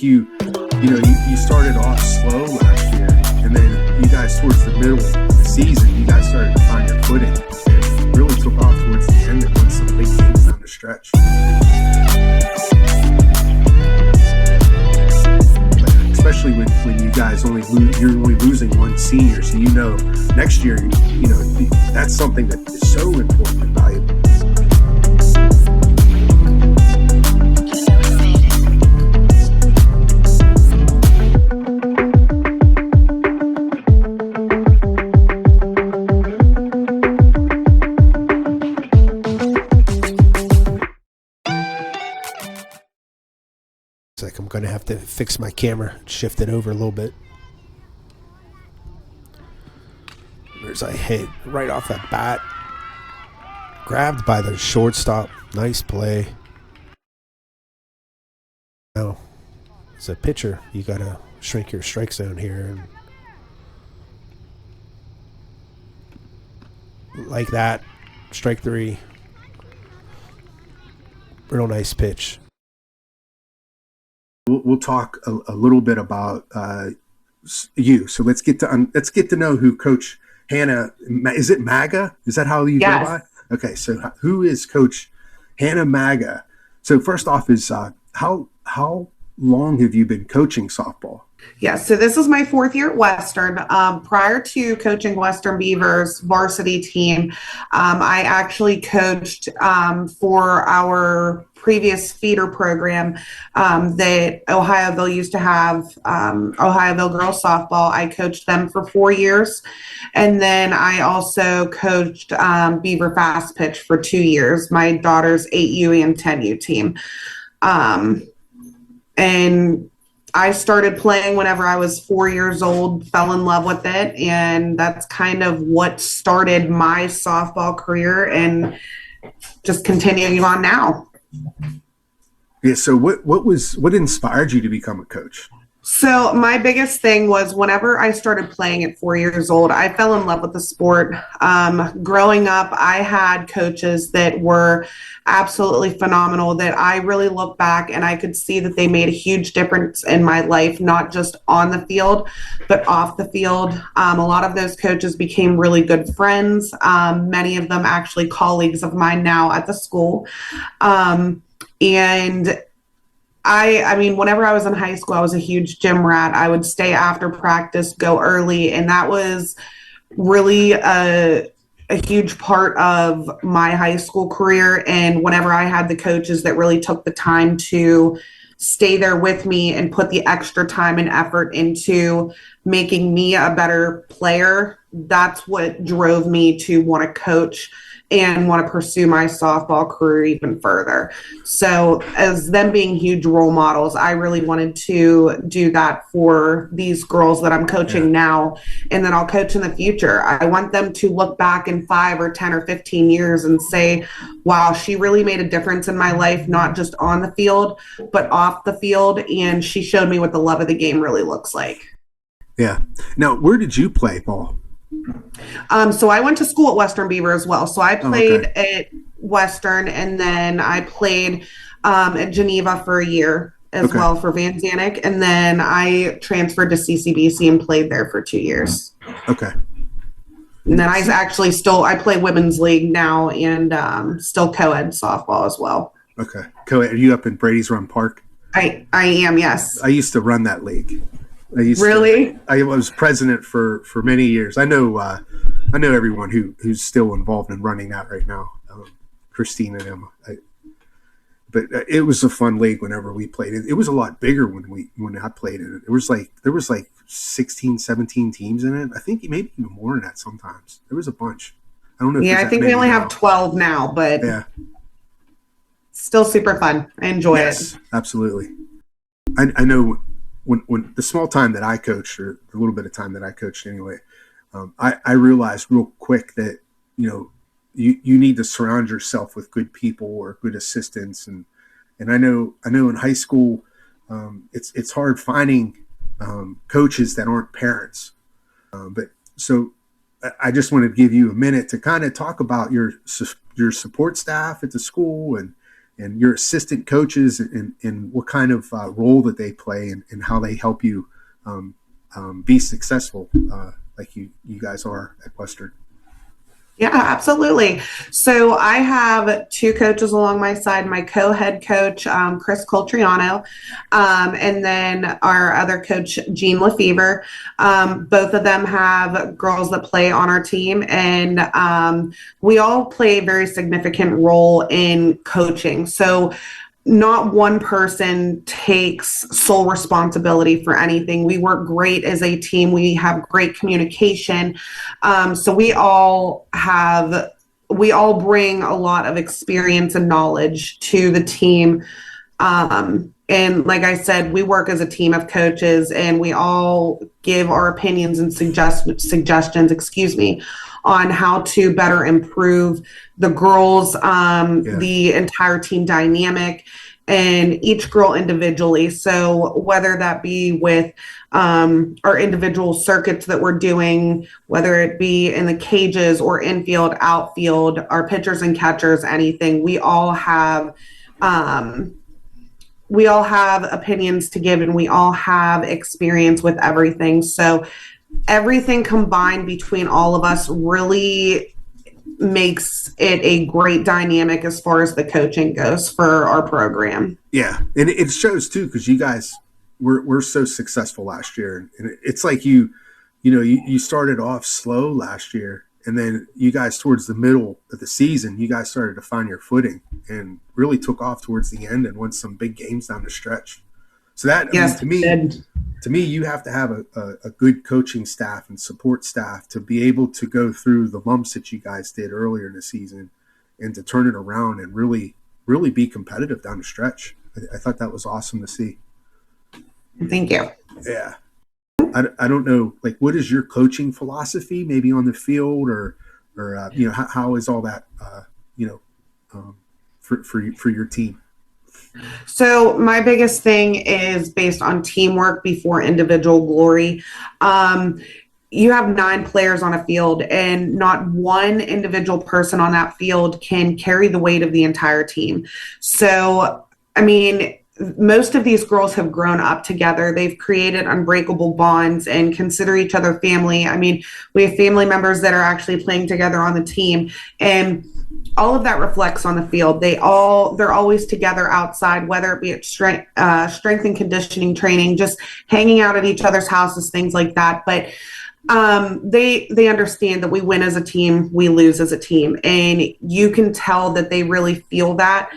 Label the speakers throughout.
Speaker 1: You started off slow last year, and then you guys towards the middle of the season, you guys started to find your footing. It really took off towards the end and won some big games down the stretch. Especially when you guys you're only losing one senior, so next year that's something that is so important and valuable.
Speaker 2: I'm going to have to fix my camera, shift it over a little bit. There's a hit right off that bat. Grabbed by the shortstop. Nice play. Now, as a pitcher, you got to shrink your strike zone here. And like that. Strike three. Real nice pitch.
Speaker 1: We'll talk a little bit about you. So let's get to know who Coach Hannah. Is it Maga? Is that how you go by? Okay. So who is Coach Hannah Maga? So first off, is how long have you been coaching softball?
Speaker 3: Yes, so this is my fourth year at Western. Prior to coaching Western Beaver's varsity team, I actually coached for our previous feeder program that Ohioville used to have, Ohioville girls softball. I coached them for 4 years, and then I also coached Beaver fast pitch for 2 years, my daughter's 8U and 10U team. And I started playing whenever I was 4 years old, fell in love with it, and that's kind of what started my softball career and just continuing on now.
Speaker 1: Yeah, so what inspired you to become a coach?
Speaker 3: So my biggest thing was whenever I started playing at 4 years old, I fell in love with the sport. Growing up, I had coaches that were absolutely phenomenal that I really look back and I could see that they made a huge difference in my life, not just on the field, but off the field. A lot of those coaches became really good friends. Many of them actually colleagues of mine now at the school. And I mean, whenever I was in high school, I was a huge gym rat. I would stay after practice, go early, and that was really a huge part of my high school career. And whenever I had the coaches that really took the time to stay there with me and put the extra time and effort into making me a better player, that's what drove me to want to coach and want to pursue my softball career even further. So as them being huge role models, I really wanted to do that for these girls that I'm coaching now, and then I'll coach in the future. I want them to look back in 5 or 10 or 15 years and say, wow, she really made a difference in my life, not just on the field, but off the field. And she showed me what the love of the game really looks like.
Speaker 1: Yeah. Now, where did you play ball?
Speaker 3: So I went to school at Western Beaver as well. So I played at Western, and then I played at Geneva for a year as well for Van Zanik. And then I transferred to CCBC and played there for 2 years.
Speaker 1: Okay.
Speaker 3: And then I play women's league now and still co-ed softball as well.
Speaker 1: Okay. Co-ed, are you up in Brady's Run Park?
Speaker 3: I am, yes.
Speaker 1: I used to run that league. I was president for many years. I know everyone who's still involved in running that right now. Christine and Emma. But it was a fun league whenever we played it. It was a lot bigger when I played in it. There was like 16, 17 teams in it. I think maybe even more than that sometimes. There was a bunch. I don't know.
Speaker 3: Yeah, I think we only have 12 now, but still super fun. I enjoy it.
Speaker 1: Yes, absolutely. I know when the small time that I coached, or the little bit of time that I coached anyway, I realized real quick that, you need to surround yourself with good people or good assistants. And I know in high school, it's hard finding coaches that aren't parents. But so I just want to give you a minute to kind of talk about your support staff at the school and your assistant coaches and what kind of role that they play and how they help you be successful like you guys are at Western.
Speaker 3: Yeah, absolutely. So I have two coaches along my side, my co-head coach, Chris Coltriano, and then our other coach, Jean Lefevre. Both of them have girls that play on our team, and we all play a very significant role in coaching. So not one person takes sole responsibility for anything. We work great as a team. We have great communication. So we all bring a lot of experience and knowledge to the team. And like I said, we work as a team of coaches, and we all give our opinions and suggestions, on how to better improve the girls, the entire team dynamic, and each girl individually. So whether that be with our individual circuits that we're doing, whether it be in the cages or infield, outfield, our pitchers and catchers, anything, we all have opinions to give, and we all have experience with everything. So everything combined between all of us really makes it a great dynamic as far as the coaching goes for our program.
Speaker 1: Yeah, and it shows too, because you guys were so successful last year, and it's like you started off slow last year, and then you guys towards the middle of the season, you guys started to find your footing and really took off towards the end and won some big games down the stretch. So that,
Speaker 3: yes,
Speaker 1: to me, you have to have a good coaching staff and support staff to be able to go through the lumps that you guys did earlier in the season and to turn it around and really, really be competitive down the stretch. I thought that was awesome to see.
Speaker 3: Thank you. Yeah.
Speaker 1: I don't know, like, what is your coaching philosophy, maybe on the field or how is all that, for your team?
Speaker 3: So my biggest thing is based on teamwork before individual glory. You have 9 players on a field, and not one individual person on that field can carry the weight of the entire team. So, I mean, most of these girls have grown up together. They've created unbreakable bonds and consider each other family. I mean, we have family members that are actually playing together on the team, and all of that reflects on the field. They're always together outside, whether it be at strength and conditioning training, just hanging out at each other's houses, things like that. But they understand that we win as a team, we lose as a team, and you can tell that they really feel that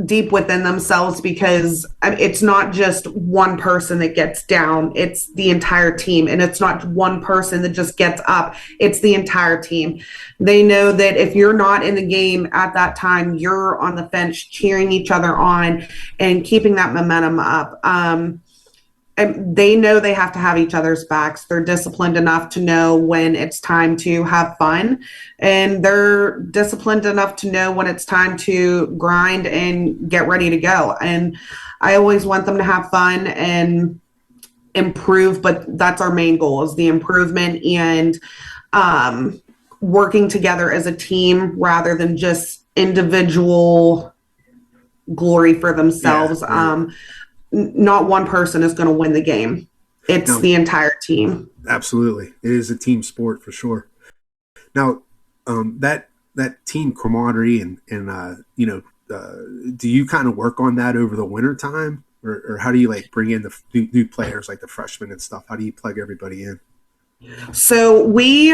Speaker 3: deep within themselves, because it's not just one person that gets down, it's the entire team. And it's not one person that just gets up, it's the entire team. They know that if you're not in the game at that time, you're on the bench cheering each other on and keeping that momentum up. And they know they have to have each other's backs. They're disciplined enough to know when it's time to have fun, and they're disciplined enough to know when it's time to grind and get ready to go. And I always want them to have fun and improve, but that's our main goal, is the improvement and working together as a team rather than just individual glory for themselves. Yeah. Not one person is going to win the game. It's the entire team.
Speaker 1: Absolutely. It is a team sport for sure. Now, that team camaraderie and do you kind of work on that over the winter time, or how do you like bring in the new players, like the freshmen and stuff? How do you plug everybody in?
Speaker 3: So we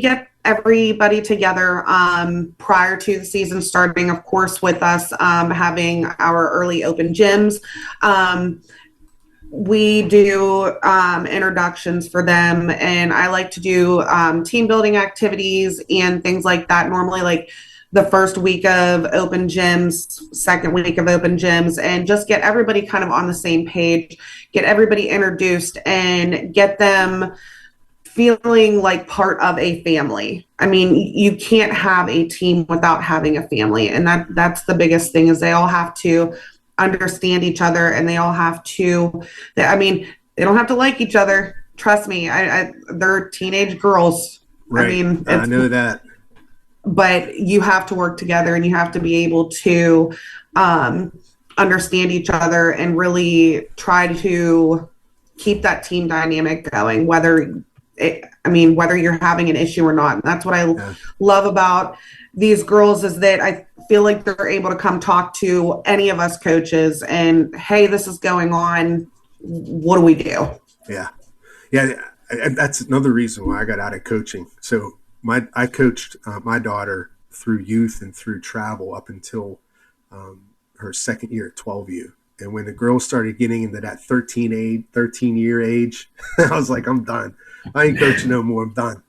Speaker 3: get everybody together prior to the season starting, of course, with us having our early open gyms. We do introductions for them, and I like to do team building activities and things like that. Normally, like the first week of open gyms, second week of open gyms, and just get everybody kind of on the same page, get everybody introduced, and get them feeling like part of a family. I mean, you can't have a team without having a family. And that's the biggest thing, is they all have to understand each other, and they all have to, I mean, they don't have to like each other. Trust me. They're teenage girls.
Speaker 1: Right.
Speaker 3: I mean,
Speaker 1: I know that.
Speaker 3: But you have to work together, and you have to be able to understand each other and really try to keep that team dynamic going, whether you're having an issue or not. And that's what I love about these girls, is that I feel like they're able to come talk to any of us coaches and, hey, this is going on. What do we do?
Speaker 1: Yeah. That's another reason why I got out of coaching. So I coached my daughter through youth and through travel up until her second year at 12U. And when the girls started getting into that 13-year age, I was like, I'm done. I ain't coaching no more. I'm done.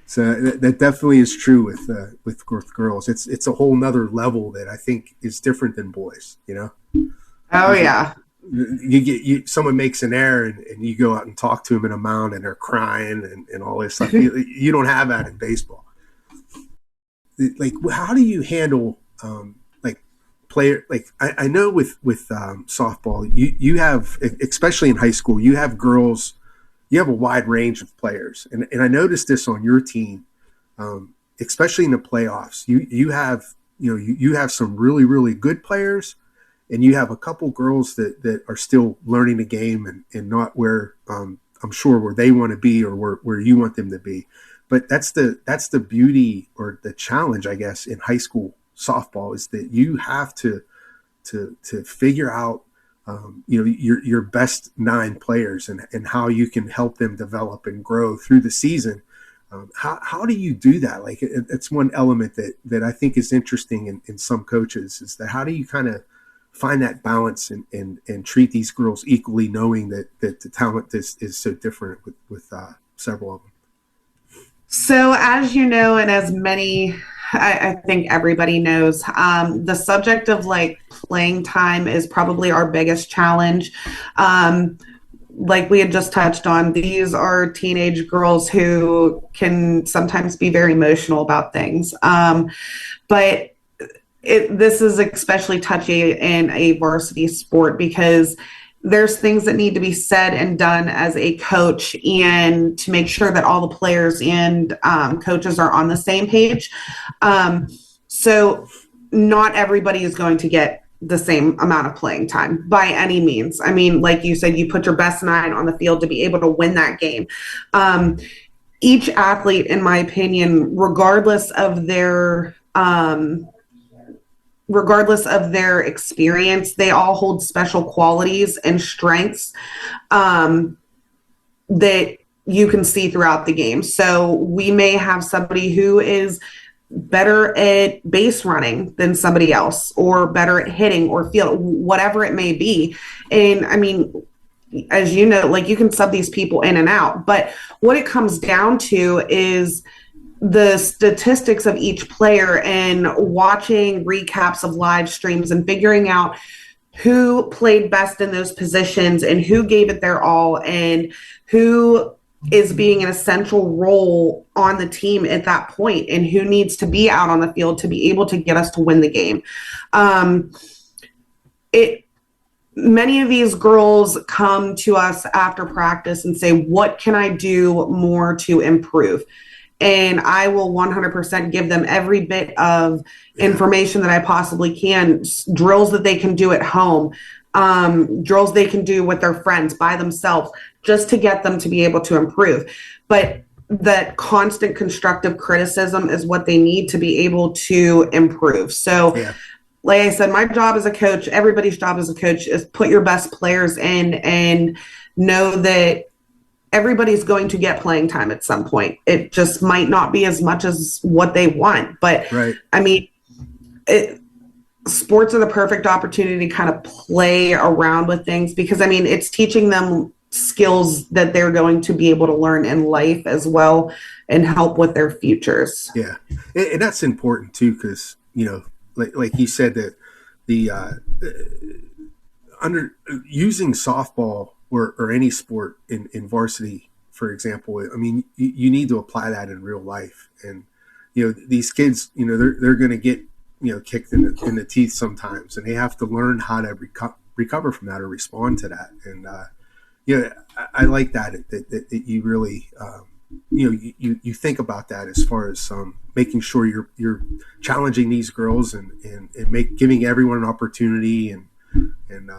Speaker 1: So that definitely is true with girls. It's a whole nother level that I think is different than boys, you know?
Speaker 3: Oh, yeah.
Speaker 1: Someone makes an error and you go out and talk to them in a mound and they're crying and all this stuff. You don't have that in baseball. Like, how do you handle player? Like, I know with softball, you have, especially in high school, you have girls. You have a wide range of players, and I noticed this on your team, especially in the playoffs. You have some really, really good players, and you have a couple girls that are still learning the game and not where I'm sure where they want to be or where you want them to be. But that's the beauty or the challenge, I guess, in high school softball, is that you have to figure out your best 9 players and how you can help them develop and grow through the season. How do you do that? Like, it's one element that I think is interesting in some coaches, is that how do you kind of find that balance and treat these girls equally, knowing that the talent is so different with several of them.
Speaker 3: So, as you know, and as many, I think everybody knows, the subject of like playing time is probably our biggest challenge. Like we had just touched on, these are teenage girls who can sometimes be very emotional about things. But this is especially touchy in a varsity sport, because there's things that need to be said and done as a coach, and to make sure that all the players and coaches are on the same page. So not everybody is going to get the same amount of playing time by any means. I mean, like you said, you put your best 9 on the field to be able to win that game. Each athlete, in my opinion, regardless of their experience, they all hold special qualities and strengths that you can see throughout the game. So we may have somebody who is better at base running than somebody else, or better at hitting or field, whatever it may be. And I mean, as you know, like, you can sub these people in and out, but what it comes down to is the statistics of each player, and watching recaps of live streams and figuring out who played best in those positions and who gave it their all and who is being an essential role on the team at that point, and who needs to be out on the field to be able to get us to win the game. Many of these girls come to us after practice and say, what can I do more to improve? And I will 100% give them every bit of information that I possibly can, drills that they can do at home, drills they can do with their friends, by themselves, just to get them to be able to improve. But that constant constructive criticism is what they need to be able to improve. So, like I said, my job as a coach, everybody's job as a coach, is put your best players in and know that everybody's going to get playing time at some point. It just might not be as much as what they want. But, I mean, sports are the perfect opportunity to kind of play around with things, because, I mean, it's teaching them skills that they're going to be able to learn in life as well, and help with their futures.
Speaker 1: Yeah. And that's important too, because, you know, like you said, that the using softball or any sport in varsity for example, I mean, you need to apply that in real life. And, these kids, they're going to get, kicked in the teeth sometimes, and they have to learn how to recover from that or respond to that. And, I like that you really, you think about that as far as making sure you're challenging these girls and giving everyone an opportunity. And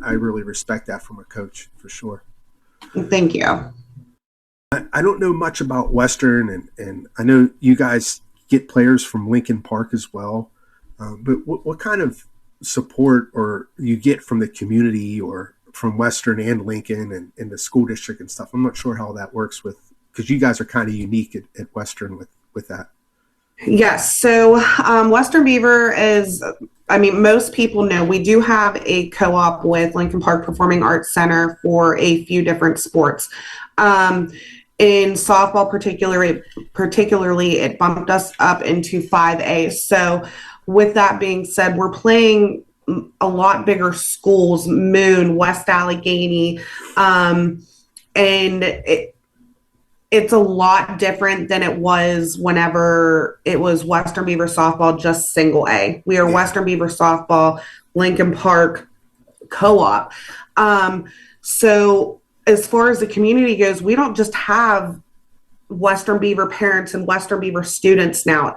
Speaker 1: I really respect that from a coach for sure.
Speaker 3: Thank you.
Speaker 1: I don't know much about Western, and I know you guys get players from Lincoln Park as well. But what kind of support or you get from the community or from Western and Lincoln and the school district and stuff? I'm not sure how that works because you guys are kind of unique at Western with that.
Speaker 3: Yes. So Western Beaver is, most people know we do have a co-op with Lincoln Park Performing Arts Center for a few different sports. In softball particularly, it bumped us up into 5A. So with that being said, we're playing a lot bigger schools, Moon, West Allegheny, and it's a lot different than it was whenever it was Western Beaver softball, just single A. We are Western Beaver softball, Lincoln Park co-op. So as far as the community goes, we don't just have Western Beaver parents and Western Beaver students now.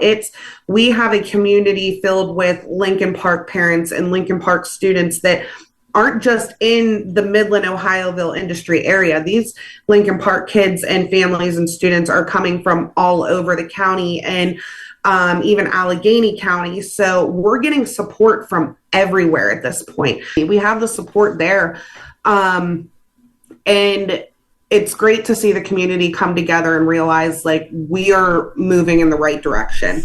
Speaker 3: We have a community filled with Lincoln Park parents and Lincoln Park students that aren't just in the Midland, Ohioville industry area. These Lincoln Park kids and families and students are coming from all over the county and even Allegheny County. So we're getting support from everywhere at this point. We have the support there. And it's great to see the community come together and realize like we are moving in the right direction.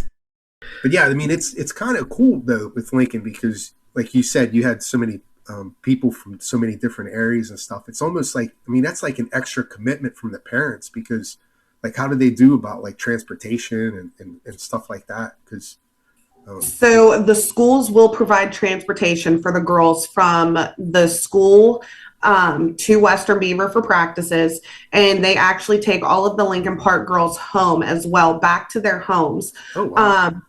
Speaker 1: But yeah, I mean, it's kind of cool though with Lincoln because like you said, you had so many people from so many different areas and stuff. It's almost like, that's like an extra commitment from the parents because like, how do they do about like transportation and stuff like that? Because
Speaker 3: so the schools will provide transportation for the girls from the school to Western Beaver for practices, and they actually take all of the Lincoln Park girls home as well, back to their homes.
Speaker 1: Oh, wow.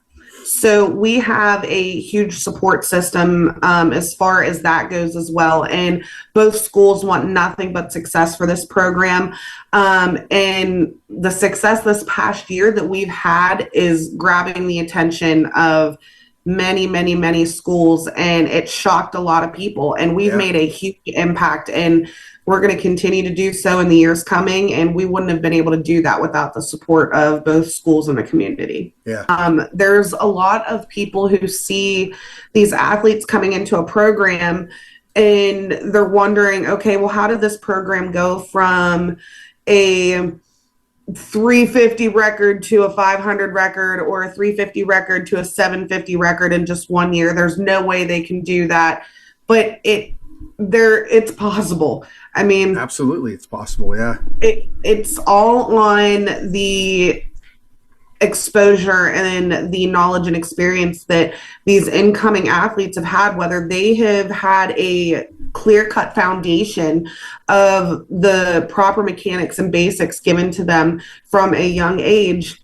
Speaker 3: So we have a huge support system as far as that goes as well, and both schools want nothing but success for this program. And the success this past year that we've had is grabbing the attention of many schools, and it shocked a lot of people, and we've made a huge impact, and we're going to continue to do so in the years coming, and we wouldn't have been able to do that without the support of both schools and the community. There's a lot of people who see these athletes coming into a program and they're wondering, okay, well, how did this program go from a 350 record to a 500 record or a 350 record to a 750 record in just 1 year? There's no way they can do that, but it's possible.
Speaker 1: Absolutely, it's possible. Yeah,
Speaker 3: it's all on the exposure and the knowledge and experience that these incoming athletes have had, whether they have had a clear-cut foundation of the proper mechanics and basics given to them from a young age,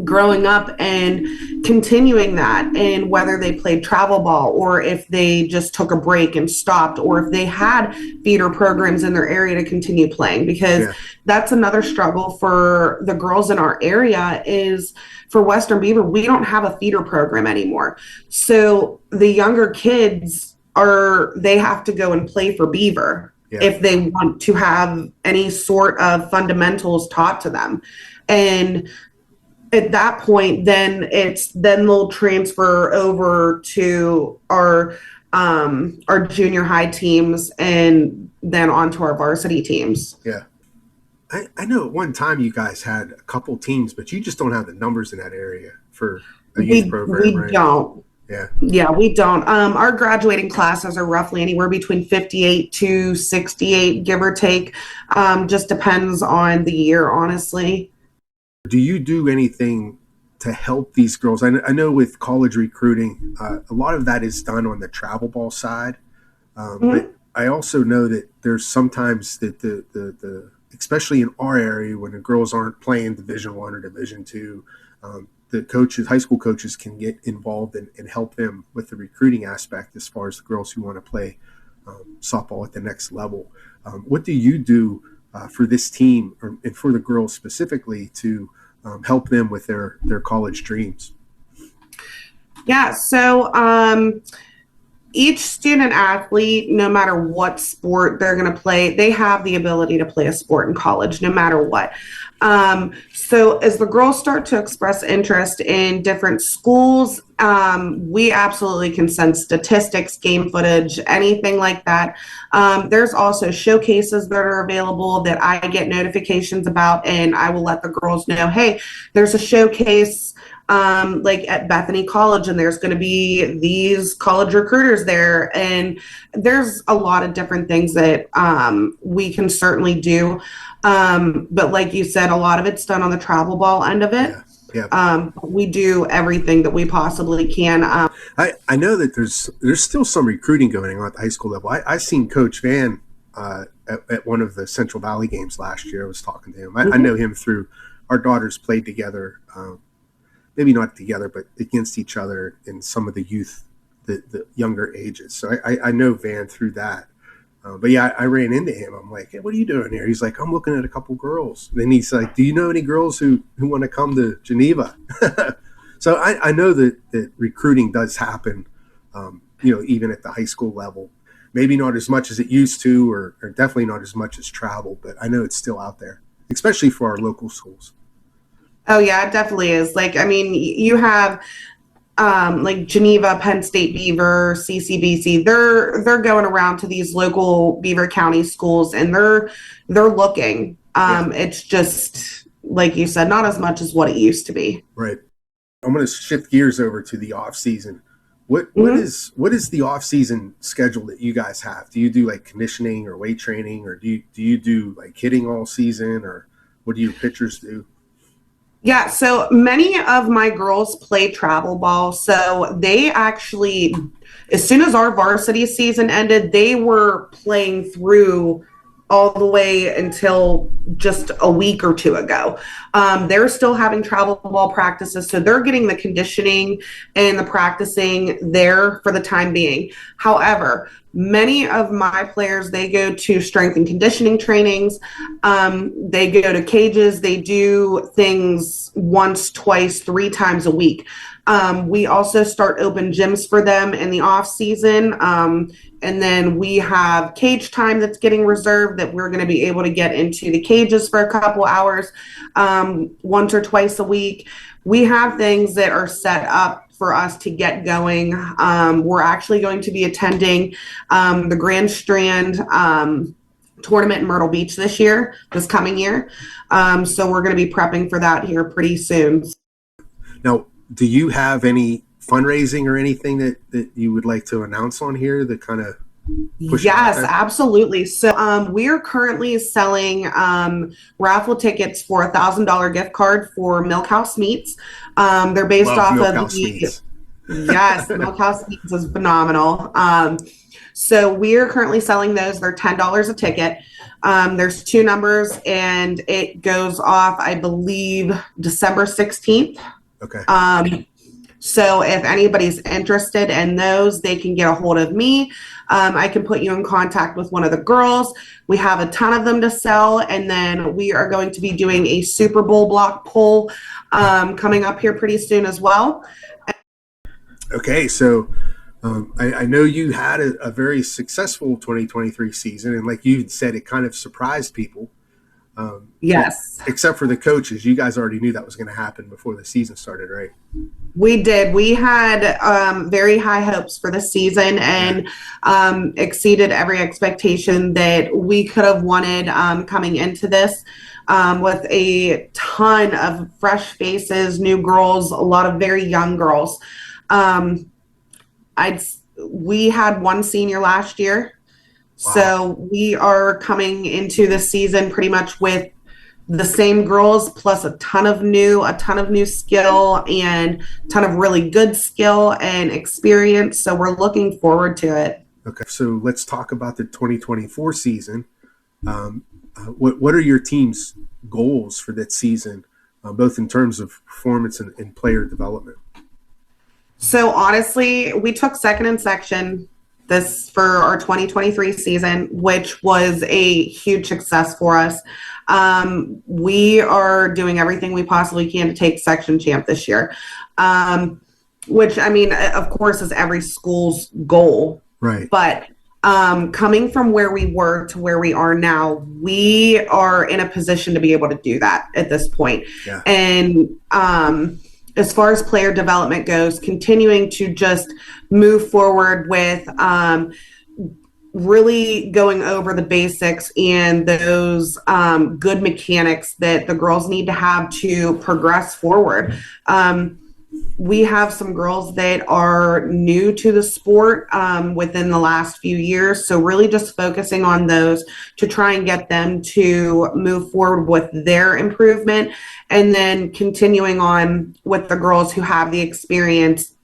Speaker 3: growing up and continuing that, and whether they played travel ball or if they just took a break and stopped, or if they had feeder programs in their area to continue playing, because that's another struggle for the girls in our area is for Western Beaver, we don't have a feeder program anymore. So the younger kids they have to go and play for Beaver if they want to have any sort of fundamentals taught to them. And at that point, then they'll transfer over to our junior high teams and then onto our varsity teams.
Speaker 1: Yeah. I know at one time you guys had a couple teams, but you just don't have the numbers in that area for a youth program,
Speaker 3: we
Speaker 1: right?
Speaker 3: Don't.
Speaker 1: Yeah,
Speaker 3: we don't. Our graduating classes are roughly anywhere between 58 to 68, give or take. Just depends on the year, honestly.
Speaker 1: Do you do anything to help these girls? I know with college recruiting, a lot of that is done on the travel ball side. But I also know that there's sometimes that the especially in our area when the girls aren't playing Division I or Division II, the coaches, high school coaches, can get involved and help them with the recruiting aspect as far as the girls who want to play softball at the next level. What do you do for this team and for the girls specifically to help them with their college dreams?
Speaker 3: Yeah, so each student athlete, no matter what sport they're going to play, they have the ability to play a sport in college, no matter what. So as the girls start to express interest in different schools, we absolutely can send statistics, game footage, anything like that. There's also showcases that are available that I get notifications about, and I will let the girls know, hey, there's a showcase like at Bethany College, and there's going to be these college recruiters there. And there's a lot of different things that we can certainly do. But like you said, a lot of it's done on the travel ball end of it.
Speaker 1: Yeah.
Speaker 3: We do everything that we possibly can.
Speaker 1: I know that there's still some recruiting going on at the high school level. I seen Coach Van at one of the Central Valley games last year. I was talking to him. I know him through our daughters played together, maybe not together, but against each other in some of the youth, the younger ages. So I know Van through that. But yeah, I ran into him. I'm like, hey, what are you doing here? He's like, I'm looking at a couple girls. And then he's like, do you know any girls who want to come to Geneva? So I know that recruiting does happen, even at the high school level. Maybe not as much as it used to, or definitely not as much as travel, but I know it's still out there, especially for our local schools.
Speaker 3: Oh yeah, it definitely is. Like, I mean, you have like Geneva, Penn State Beaver, CCBC, they're going around to these local Beaver County schools, and they're looking. It's just like you said, not as much as what it used to be.
Speaker 1: Right. I'm going to shift gears over to the off season. What is the off season schedule that you guys have? Do you do like conditioning or weight training, or do you do like hitting all season, or what do your pitchers do?
Speaker 3: Yeah, so many of my girls play travel ball. So they actually, as soon as our varsity season ended, they were playing through all the way until just a week or two ago. They're still having travel ball practices, so they're getting the conditioning and the practicing there for the time being. However, many of my players, they go to strength and conditioning trainings. They go to cages. They do things once, twice, 3 times a week. We also start open gyms for them in the off season. And then we have cage time that's getting reserved that we're going to be able to get into the cages for a couple hours, once or twice a week. We have things that are set up for us to get going. We're actually going to be attending the Grand Strand tournament in Myrtle Beach this coming year. So we're going to be prepping for that here pretty soon.
Speaker 1: Now, do you have any fundraising or anything that you would like to announce on here that kind of push?
Speaker 3: Yes, absolutely. So we're currently selling raffle tickets for $1,000 gift card for Milkhouse Meats. They're based off of the yes, Milkhouse Meats is phenomenal. So we're currently selling those. They're $10 a ticket. There's 2 numbers, and it goes off, I believe, December 16th.
Speaker 1: Okay.
Speaker 3: So if anybody's interested in those, they can get a hold of me. I can put you in contact with one of the girls. We have a ton of them to sell. And then we are going to be doing a Super Bowl block poll coming up here pretty soon as well.
Speaker 1: Okay. So I know you had a very successful 2023 season. And like you said, it kind of surprised people.
Speaker 3: Yes.
Speaker 1: Except for the coaches. You guys already knew that was going to happen before the season started, right?
Speaker 3: We did. We had very high hopes for the season, and exceeded every expectation that we could have wanted coming into this, with a ton of fresh faces, new girls, a lot of very young girls. We had 1 senior last year. Wow. So we are coming into the season pretty much with the same girls plus a ton of new skill and a ton of really good skill and experience. So we're looking forward to it.
Speaker 1: Okay, so let's talk about the 2024 season. what are your team's goals for that season, both in terms of performance and player development?
Speaker 3: So honestly, we took second in section this for our 2023 season, which was a huge success for us. We are doing everything we possibly can to take section champ this year, which, I mean, of course, is every school's goal.
Speaker 1: Right.
Speaker 3: But coming from where we were to where we are now, we are in a position to be able to do that at this point.
Speaker 1: Yeah.
Speaker 3: And as far as player development goes, continuing to just move forward with really going over the basics and those good mechanics that the girls need to have to progress forward. We have some girls that are new to the sport within the last few years. So really just focusing on those to try and get them to move forward with their improvement, and then continuing on with the girls who have the experience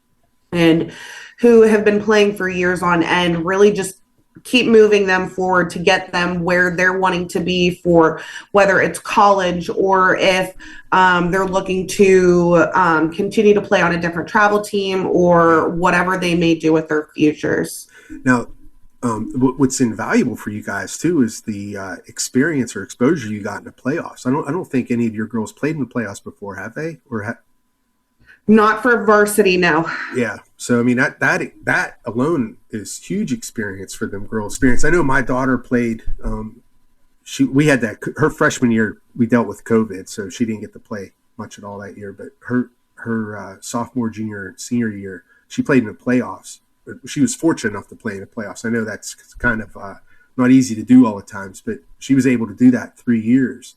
Speaker 3: and who have been playing for years on end, really just keep moving them forward to get them where they're wanting to be for whether it's college or if they're looking to continue to play on a different travel team or whatever they may do with their futures.
Speaker 1: Now, what's invaluable for you guys too is the experience or exposure you got in the playoffs. I don't think any of your girls played in the playoffs before, have they?
Speaker 3: Not for varsity, no.
Speaker 1: Yeah. So I mean that alone is huge experience for them girls. Experience. I know my daughter played. We had that her freshman year. We dealt with COVID, so she didn't get to play much at all that year. But her sophomore, junior, senior year, she played in the playoffs. She was fortunate enough to play in the playoffs. I know that's kind of not easy to do all the times, but she was able to do that 3 years.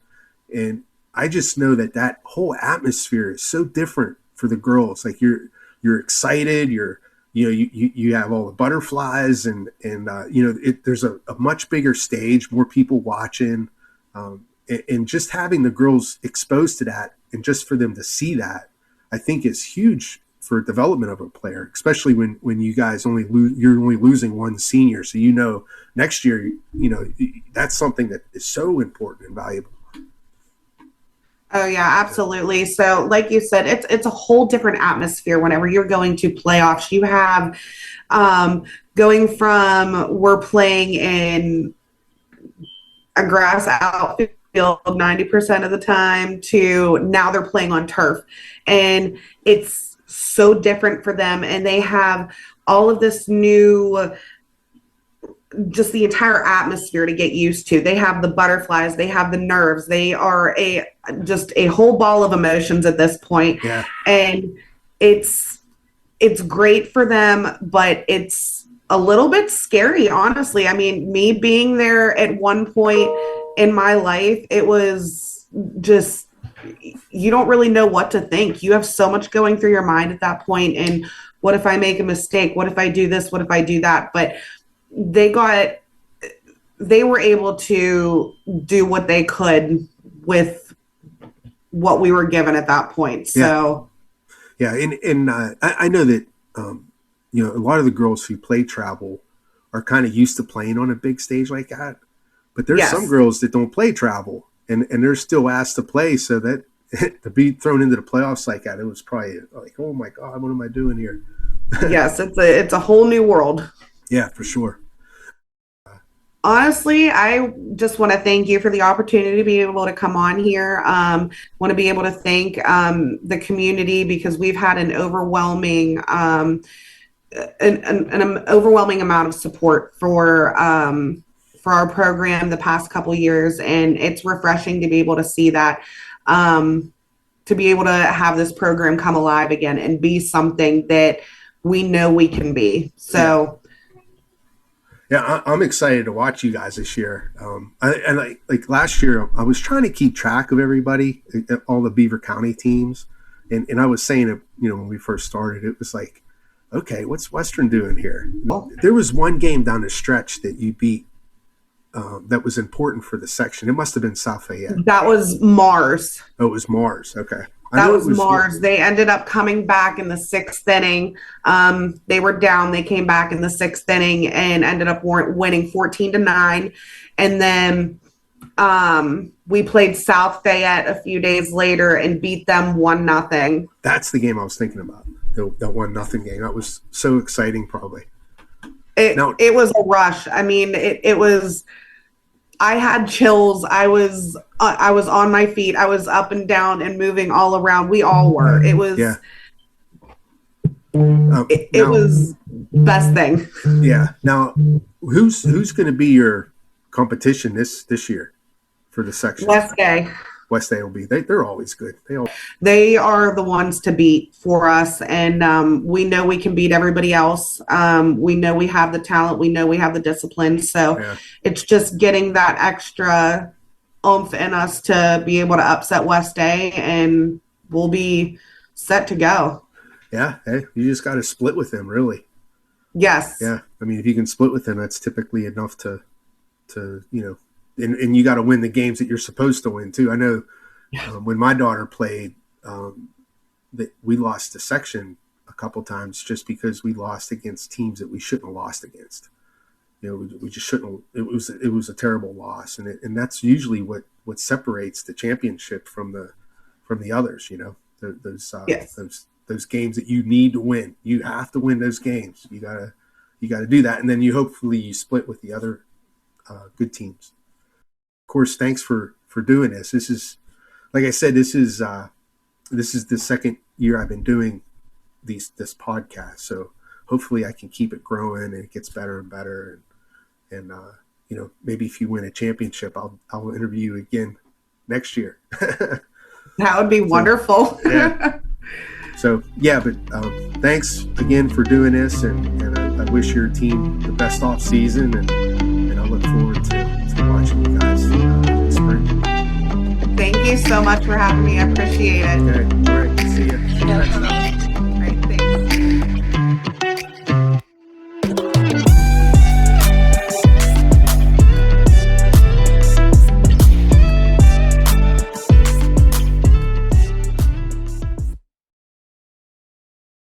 Speaker 1: And I just know that whole atmosphere is so different for the girls. Like you're excited, you have all the butterflies and there's a much bigger stage, more people watching, and just having the girls exposed to that, and just for them to see that, I think is huge for development of a player, especially when you guys you're only losing one senior, so next year that's something that is so important and valuable.
Speaker 3: Oh yeah, absolutely. So like you said, it's a whole different atmosphere whenever you're going to playoffs. You have going from we're playing in a grass outfield 90% of the time to now they're playing on turf, and it's so different for them, and they have all of this new, just the entire atmosphere to get used to. They have the butterflies, they have the nerves, they are just a whole ball of emotions at this point.
Speaker 1: Yeah.
Speaker 3: And it's great for them, but it's a little bit scary, honestly. I mean, me being there at one point in my life, it was just, you don't really know what to think. You have so much going through your mind at that point. And what if I make a mistake? What if I do this? What if I do that? But they were able to do what they could with what we were given at that point. So
Speaker 1: yeah. And I know that a lot of the girls who play travel are kind of used to playing on a big stage like that, but there's some girls that don't play travel and they're still asked to play, so that to be thrown into the playoffs like that, it was probably like, oh my God, what am I doing here?
Speaker 3: Yes, it's a whole new world.
Speaker 1: Yeah, for sure.
Speaker 3: Honestly, I just want to thank you for the opportunity to be able to come on here. Want to be able to thank the community, because we've had an overwhelming an overwhelming amount of support for our program the past couple years, and it's refreshing to be able to see that, to be able to have this program come alive again and be something that we know we can be. So.
Speaker 1: Yeah, I'm excited to watch you guys this year. Like last year, I was trying to keep track of everybody, all the Beaver County teams, and I was saying, when we first started, it was like, okay, what's Western doing here? There was one game down the stretch that you beat that was important for the section. It must have been South Fayette.
Speaker 3: That was Mars.
Speaker 1: Oh, it was Mars. Okay.
Speaker 3: That was Mars. They ended up coming back in the 6th inning. They were down. They came back in the 6th inning and ended up winning 14-9. And then We played South Fayette a few days later and beat them 1-0.
Speaker 1: That's the game I was thinking about. That 1-0 game. That was so exciting, probably.
Speaker 3: It was a rush. I mean, it was. I had chills. I was on my feet. I was up and down and moving all around. We all were. It was.
Speaker 1: Yeah.
Speaker 3: It was best thing.
Speaker 1: Yeah. Now, who's going to be your competition this year for the section? West Day will be. They're always good.
Speaker 3: They are the ones to beat for us, and we know we can beat everybody else. We know we have the talent. We know we have the discipline. So It's just getting that extra oomph in us to be able to upset West Day, and we'll be set to go.
Speaker 1: Yeah. Hey, you just got to split with them, really.
Speaker 3: Yes.
Speaker 1: Yeah. I mean, if you can split with them, that's typically enough to and you got to win the games that you're supposed to win too. I know when my daughter played, that we lost the section a couple times just because we lost against teams that we shouldn't have lost against. We just shouldn't. It was a terrible loss, and that's usually what separates the championship from the others. Those games that you need to win. You have to win those games. You gotta do that, and then hopefully you split with the other good teams. Of course, thanks for doing this. This is, like I said, this is the second year I've been doing this podcast. So hopefully I can keep it growing and it gets better and better. And maybe if you win a championship, I'll interview you again next year.
Speaker 3: That would be wonderful.
Speaker 1: Yeah. So but thanks again for doing this, and I wish your team the best off season, and I look forward to watching you guys in spring.
Speaker 3: Thank you so much for having me. I appreciate it.
Speaker 1: Okay, all right. See you next time.